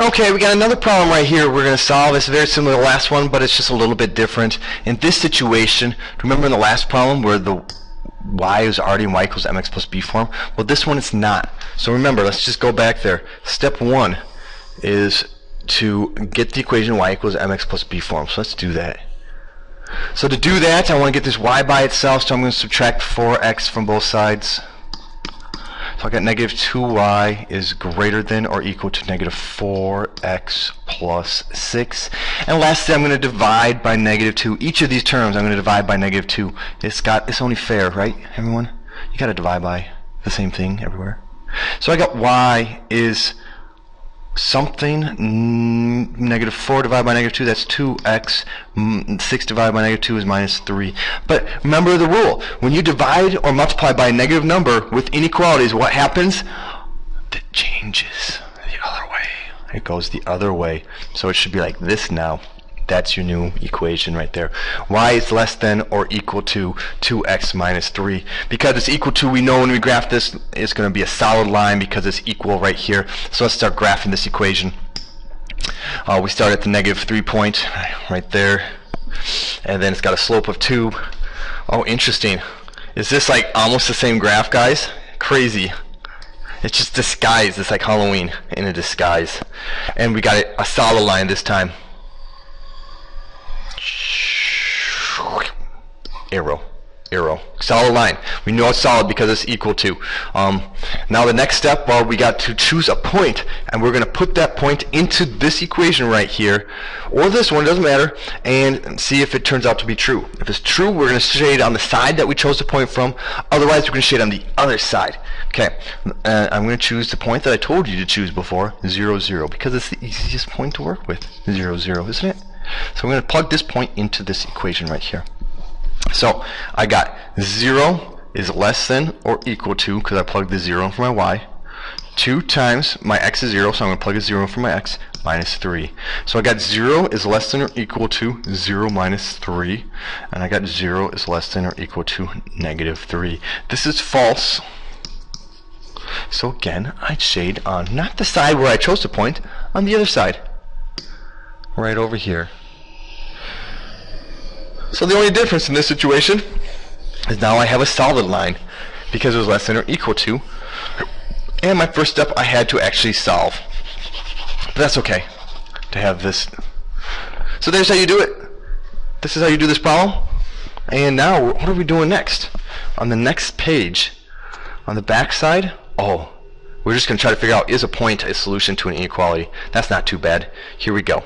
Okay, we got another problem right here we're going to solve. It's very similar to the last one, but it's just a little bit different. In this situation, remember in the last problem where the y is already in y equals mx plus b form? Well, this one it's not. So remember, let's just go back there. Step 1 is to get the equation y equals mx plus b form. So let's do that. So to do that, I want to get this y by itself, so I'm going to subtract 4x from both sides. So I got negative 2y is greater than or equal to negative 4x plus 6. And lastly, I'm going to divide by negative 2. Each of these terms I'm going to divide by negative 2. It's only fair, right, everyone? You got to divide by the same thing everywhere. So I got y is something, negative 4 divided by negative 2, that's 2x. 6 divided by negative 2 is minus 3. But remember the rule. When you divide or multiply by a negative number with inequalities, what happens? It changes the other way. It goes the other way. So it should be like this now. That's your new equation right there. Y is less than or equal to 2x minus 3. Because it's equal to, we know when we graph this, it's going to be a solid line because it's equal right here. So let's start graphing this equation. We start at the negative 3 point right there. And then it's got a slope of 2. Oh, interesting. Is this like almost the same graph, guys? Crazy. It's just disguised. It's like Halloween in a disguise. And we got a solid line this time. Arrow, solid line. We know it's solid because it's equal to. Now the next step, well, we got to choose a point, and we're going to put that point into this equation right here, or this one, doesn't matter, and see if it turns out to be true. If it's true, we're going to shade on the side that we chose the point from. Otherwise, we're going to shade on the other side. Okay, I'm going to choose the point that I told you to choose before, 0, 0, because it's the easiest point to work with, 0, 0, isn't it? So I'm going to plug this point into this equation right here. So I got 0 is less than or equal to, because I plugged the 0 in for my y, 2 times my x is 0, so I'm going to plug a 0 in for my x, minus 3. So I got 0 is less than or equal to 0 minus 3, and I got 0 is less than or equal to negative 3. This is false. So again, I'd shade on not the side where I chose to point, on the other side. Right over here. So the only difference in this situation is now I have a solid line because it was less than or equal to. And my first step I had to actually solve. But that's okay to have this. So there's how you do it. This is how you do this problem. And now what are we doing next? On the next page, on the back side, we're just going to try to figure out, is a point a solution to an inequality? That's not too bad. Here we go.